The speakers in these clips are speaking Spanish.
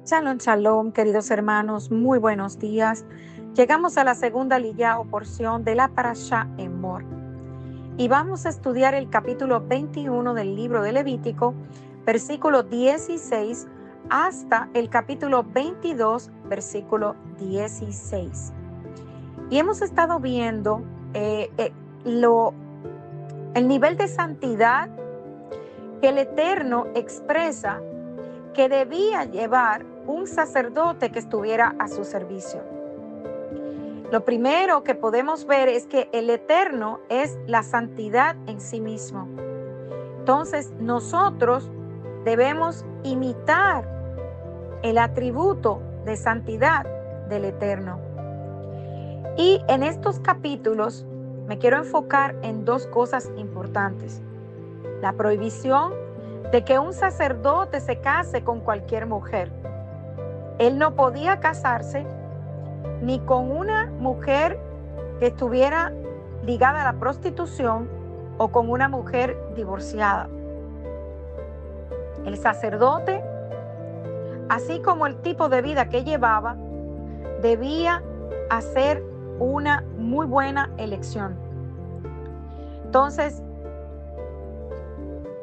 Shalom, shalom, queridos hermanos, muy buenos días. Llegamos a la segunda liyá o porción de la Parashá Emor. Y vamos a estudiar el capítulo 21 del libro de Levítico, versículo 16, hasta el capítulo 22, versículo 16. Y hemos estado viendo el nivel de santidad que el Eterno expresa que debía llevar un sacerdote que estuviera a su servicio. Lo primero que podemos ver es que el Eterno es la santidad en sí mismo. Entonces, nosotros debemos imitar el atributo de santidad del Eterno. Y en estos capítulos me quiero enfocar en dos cosas importantes. La prohibición de que un sacerdote se case con cualquier mujer. Él no podía casarse ni con una mujer que estuviera ligada a la prostitución o con una mujer divorciada. El sacerdote, así como el tipo de vida que llevaba, debía hacer una muy buena elección. Entonces,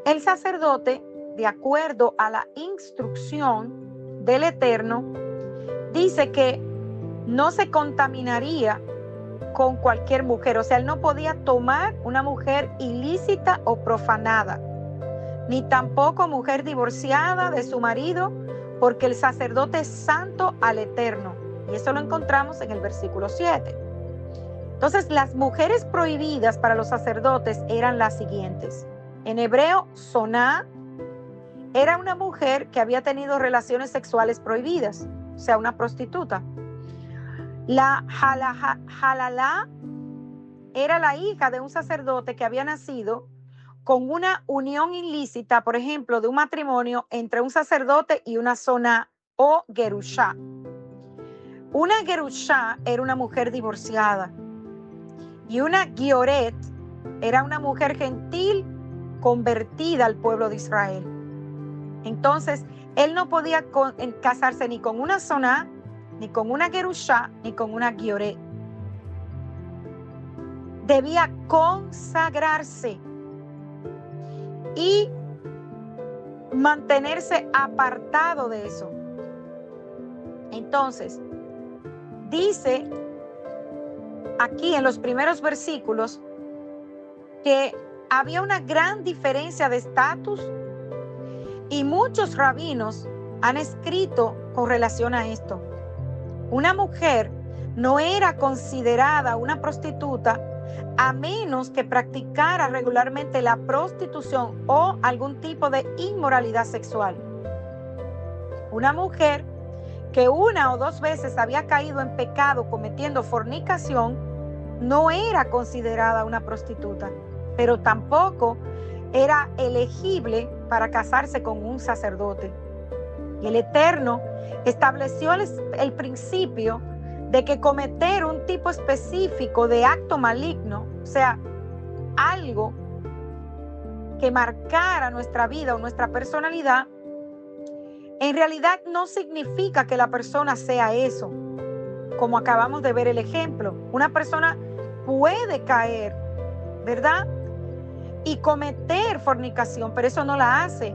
el sacerdote, de acuerdo a la instrucción del Eterno, dice que no se contaminaría con cualquier mujer. O sea, él no podía tomar una mujer ilícita o profanada, ni tampoco mujer divorciada de su marido, porque el sacerdote es santo al Eterno. Y eso lo encontramos en el versículo 7. Entonces, las mujeres prohibidas para los sacerdotes eran las siguientes. En hebreo, soná era una mujer que había tenido relaciones sexuales prohibidas, o sea, una prostituta. La halalá era la hija de un sacerdote que había nacido con una unión ilícita, por ejemplo, de un matrimonio entre un sacerdote y una soná o gerushá. Una gerushá era una mujer divorciada y una gioret era una mujer gentil convertida al pueblo de Israel. Entonces, él no podía casarse ni con una soná, ni con una gerushá, ni con una gioret. Debía consagrarse y mantenerse apartado de eso. Entonces, dice aquí en los primeros versículos que había una gran diferencia de estatus y muchos rabinos han escrito con relación a esto. Una mujer no era considerada una prostituta a menos que practicara regularmente la prostitución o algún tipo de inmoralidad sexual. Una mujer que una o dos veces había caído en pecado cometiendo fornicación no era considerada una prostituta, pero tampoco era elegible para casarse con un sacerdote. Y el Eterno estableció el principio de que cometer un tipo específico de acto maligno, o sea, algo que marcara nuestra vida o nuestra personalidad, en realidad no significa que la persona sea eso. Como acabamos de ver el ejemplo, una persona puede caer, ¿verdad?, y cometer fornicación, pero eso no la hace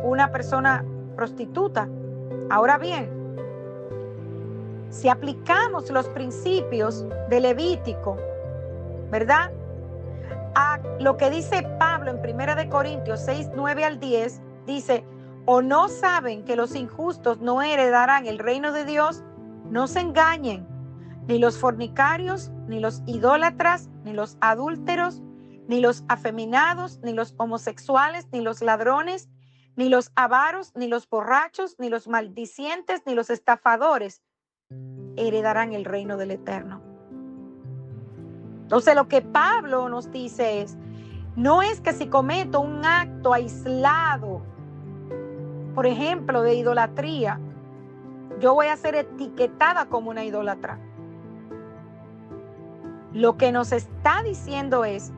una persona prostituta. Ahora bien, si aplicamos los principios de Levítico, ¿verdad?, a lo que dice Pablo en 1 Corintios 6, 9 al 10, dice: ¿o no saben que los injustos no heredarán el reino de Dios? No se engañen, ni los fornicarios, ni los idólatras, ni los adúlteros, ni los afeminados, ni los homosexuales, ni los ladrones, ni los avaros, ni los borrachos, ni los maldicientes, ni los estafadores heredarán el reino del Eterno. Entonces, lo que Pablo nos dice es, no es que si cometo un acto aislado, por ejemplo, de idolatría, yo voy a ser etiquetada como una idólatra. Lo que nos está diciendo es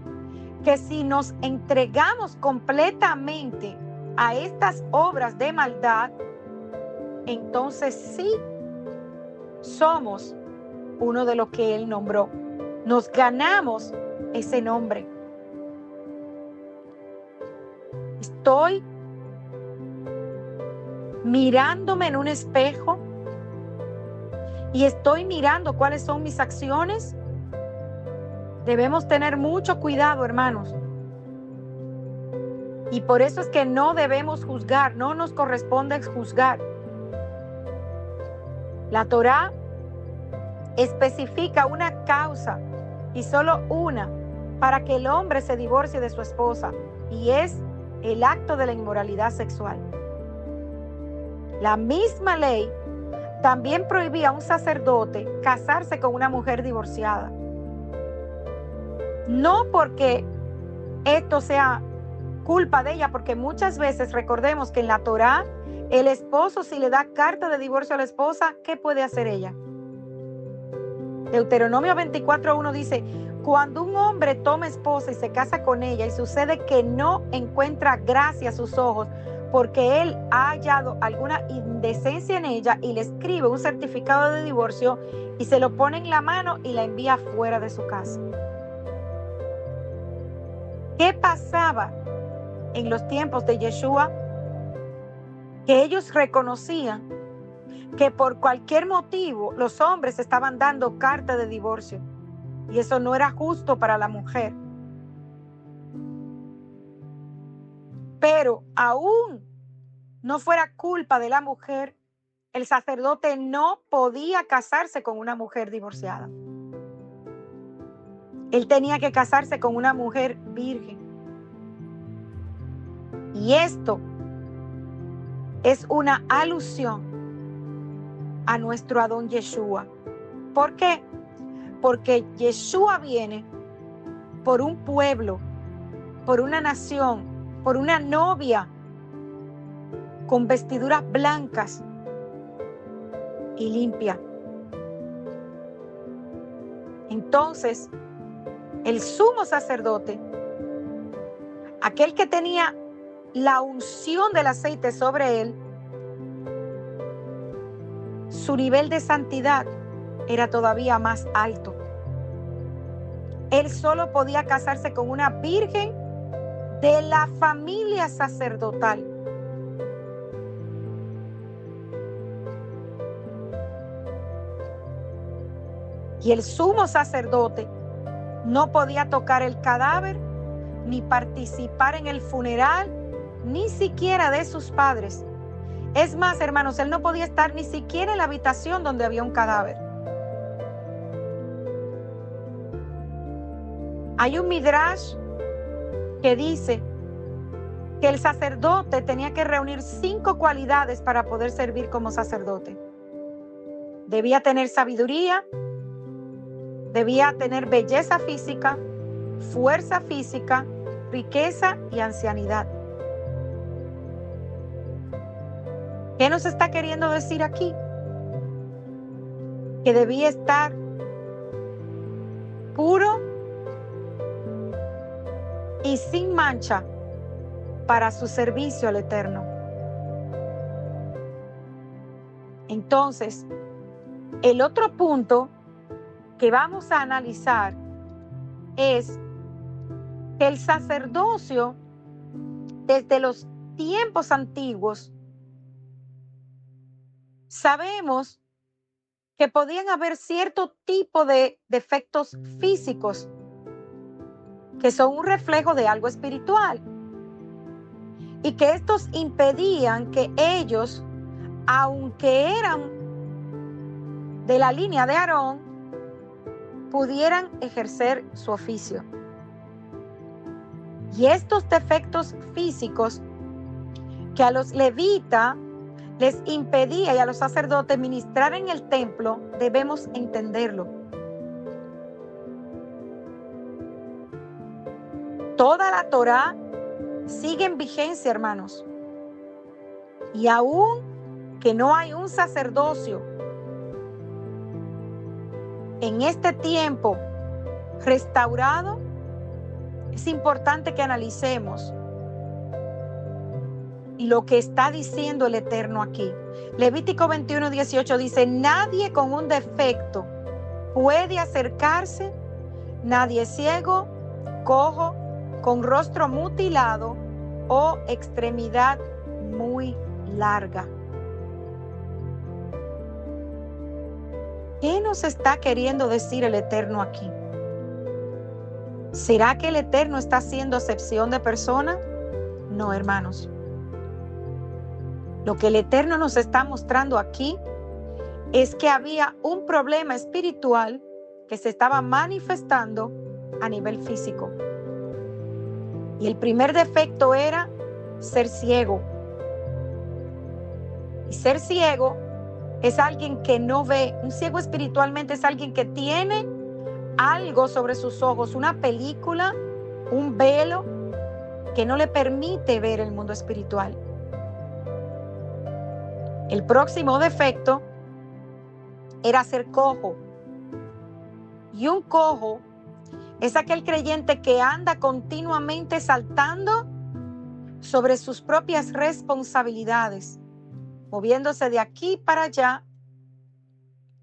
que si nos entregamos completamente a estas obras de maldad, entonces sí somos uno de los que Él nombró. Nos ganamos ese nombre. Estoy mirándome en un espejo y estoy mirando cuáles son mis acciones. Debemos tener mucho cuidado, hermanos. Y por eso es que no debemos juzgar, no nos corresponde juzgar. La Torá especifica una causa y solo una para que el hombre se divorcie de su esposa, y es el acto de la inmoralidad sexual. La misma ley también prohibía a un sacerdote casarse con una mujer divorciada. No porque esto sea culpa de ella, porque muchas veces recordemos que en la Torá el esposo, si le da carta de divorcio a la esposa, ¿qué puede hacer ella? Deuteronomio 24:1 dice: cuando un hombre toma esposa y se casa con ella y sucede que no encuentra gracia a sus ojos porque él ha hallado alguna indecencia en ella, y le escribe un certificado de divorcio y se lo pone en la mano y la envía fuera de su casa. ¿Qué pasaba en los tiempos de Yeshua? Que ellos reconocían que por cualquier motivo los hombres estaban dando carta de divorcio, y eso no era justo para la mujer. Pero aún no fuera culpa de la mujer, el sacerdote no podía casarse con una mujer divorciada. Él tenía que casarse con una mujer virgen. Y esto es una alusión a nuestro Adón Yeshua. ¿Por qué? Porque Yeshua viene por un pueblo, por una nación, por una novia con vestiduras blancas y limpias. Entonces, el sumo sacerdote, aquel que tenía la unción del aceite sobre él, su nivel de santidad era todavía más alto. Él solo podía casarse con una virgen de la familia sacerdotal. Y el sumo sacerdote no podía tocar el cadáver, ni participar en el funeral, ni siquiera de sus padres. Es más, hermanos, él no podía estar ni siquiera en la habitación donde había un cadáver. Hay un midrash que dice que el sacerdote tenía que reunir 5 cualidades para poder servir como sacerdote. Debía tener sabiduría, debía tener belleza física, fuerza física, riqueza y ancianidad. ¿Qué nos está queriendo decir aquí? Que debía estar puro y sin mancha para su servicio al Eterno. Entonces, el otro punto que vamos a analizar es que el sacerdocio, desde los tiempos antiguos, sabemos que podían haber cierto tipo de defectos físicos que son un reflejo de algo espiritual, y que estos impedían que ellos, aunque eran de la línea de Aarón, pudieran ejercer su oficio. Y estos defectos físicos que a los levitas les impedía y a los sacerdotes ministrar en el templo, debemos entenderlo. Toda la Torá sigue en vigencia, hermanos. Y aún que no hay un sacerdocio en este tiempo restaurado, es importante que analicemos y lo que está diciendo el Eterno aquí. Levítico 21:18 dice: nadie con un defecto puede acercarse, nadie ciego, cojo, con rostro mutilado o extremidad muy larga. ¿Qué nos está queriendo decir el Eterno aquí? ¿Será que el Eterno está haciendo acepción de persona? No, hermanos. Lo que el Eterno nos está mostrando aquí es que había un problema espiritual que se estaba manifestando a nivel físico. Y el primer defecto era ser ciego. Y ser ciego es alguien que no ve. Un ciego espiritualmente es alguien que tiene algo sobre sus ojos, una película, un velo que no le permite ver el mundo espiritual. El próximo defecto era ser cojo. Y un cojo es aquel creyente que anda continuamente saltando sobre sus propias responsabilidades, moviéndose de aquí para allá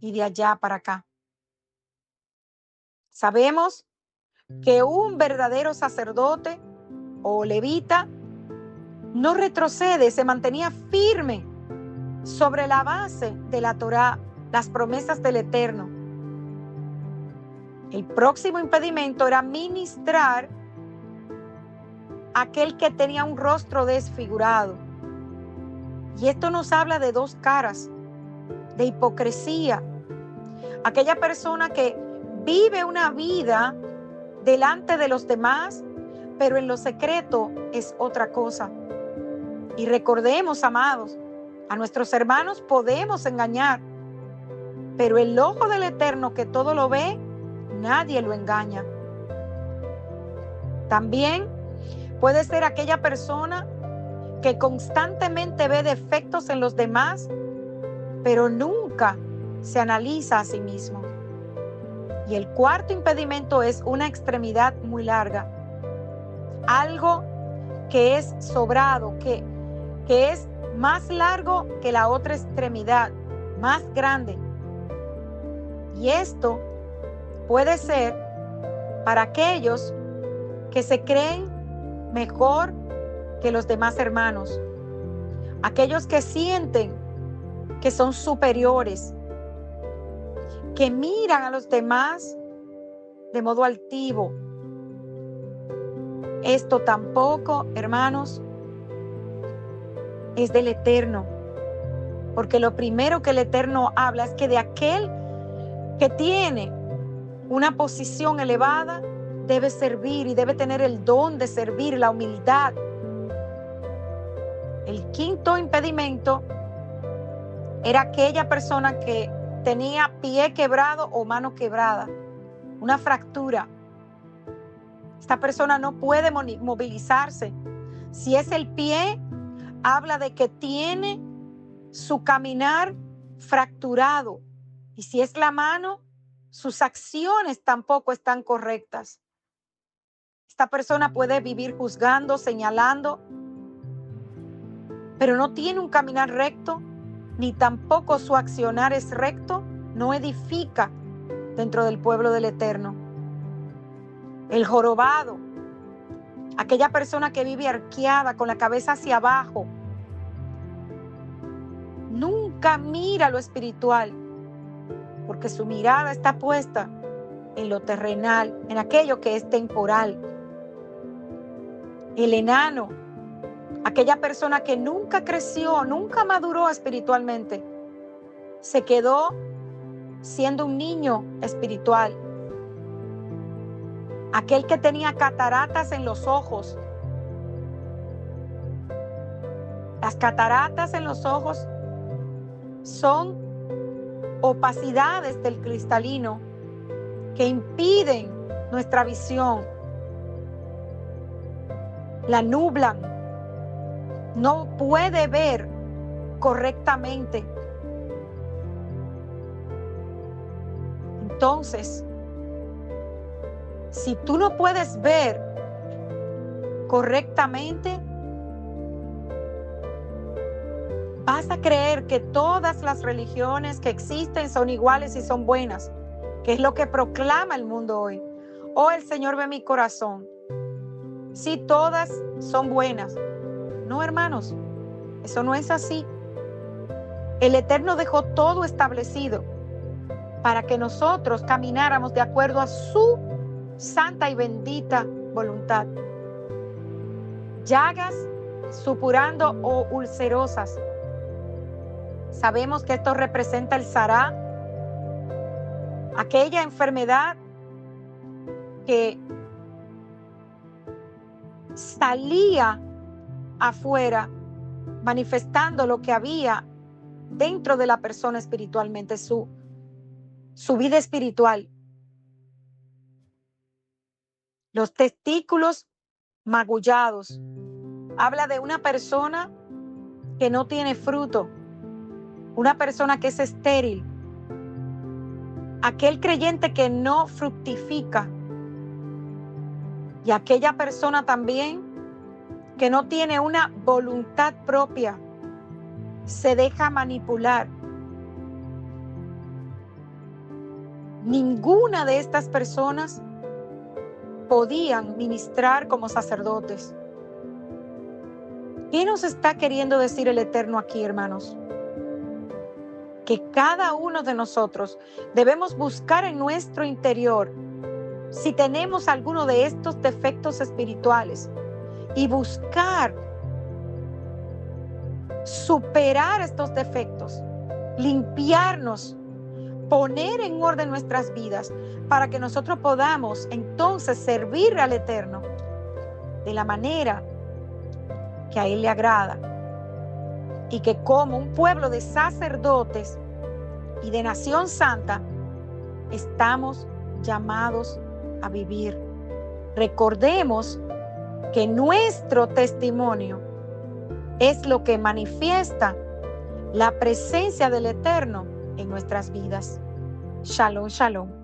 y de allá para acá. Sabemos que un verdadero sacerdote o levita no retrocede, se mantenía firme sobre la base de la Torá, las promesas del Eterno. El próximo impedimento era ministrar a aquel que tenía un rostro desfigurado. Y esto nos habla de dos caras, de hipocresía. Aquella persona que vive una vida delante de los demás, pero en lo secreto es otra cosa. Y recordemos, amados, a nuestros hermanos podemos engañar, pero el ojo del Eterno que todo lo ve, nadie lo engaña. También puede ser aquella persona que constantemente ve defectos en los demás, pero nunca se analiza a sí mismo. Y el cuarto impedimento es una extremidad muy larga. Algo que es sobrado, que es más largo que la otra extremidad, más grande. Y esto puede ser para aquellos que se creen mejor que los demás hermanos, aquellos que sienten que son superiores, que miran a los demás de modo altivo. Esto tampoco, hermanos, es del Eterno, porque lo primero que el Eterno habla es que de aquel que tiene una posición elevada debe servir y debe tener el don de servir, la humildad. El quinto impedimento era aquella persona que tenía pie quebrado o mano quebrada, una fractura. Esta persona no puede movilizarse. Si es el pie, habla de que tiene su caminar fracturado. Y si es la mano, sus acciones tampoco están correctas. Esta persona puede vivir juzgando, señalando, pero no tiene un caminar recto, ni tampoco su accionar es recto, no edifica dentro del pueblo del Eterno. El jorobado, aquella persona que vive arqueada con la cabeza hacia abajo, nunca mira lo espiritual, porque su mirada está puesta en lo terrenal, en aquello que es temporal. El enano, aquella persona que nunca creció, nunca maduró espiritualmente, se quedó siendo un niño espiritual. Aquel que tenía cataratas en los ojos. Las cataratas en los ojos son opacidades del cristalino que impiden nuestra visión, la nublan, no puede ver correctamente. Entonces, si tú no puedes ver correctamente, vas a creer que todas las religiones que existen son iguales y son buenas, que es lo que proclama el mundo hoy. Oh, el Señor ve mi corazón. Sí, todas son buenas. No, hermanos, eso no es así. El Eterno dejó todo establecido para que nosotros camináramos de acuerdo a su santa y bendita voluntad. Llagas supurando o ulcerosas. Sabemos que esto representa el sará, aquella enfermedad que salía afuera, manifestando lo que había dentro de la persona espiritualmente, su vida espiritual. Los testículos magullados. Habla de una persona que no tiene fruto, una persona que es estéril, aquel creyente que no fructifica, y aquella persona también que no tiene una voluntad propia, se deja manipular. Ninguna de estas personas podían ministrar como sacerdotes. ¿Qué nos está queriendo decir el Eterno aquí, hermanos? Que cada uno de nosotros debemos buscar en nuestro interior si tenemos alguno de estos defectos espirituales y buscar superar estos defectos, limpiarnos, poner en orden nuestras vidas para que nosotros podamos entonces servir al Eterno de la manera que a Él le agrada, y que como un pueblo de sacerdotes y de nación santa estamos llamados a vivir. Recordemos que nuestro testimonio es lo que manifiesta la presencia del Eterno en nuestras vidas. Shalom, shalom.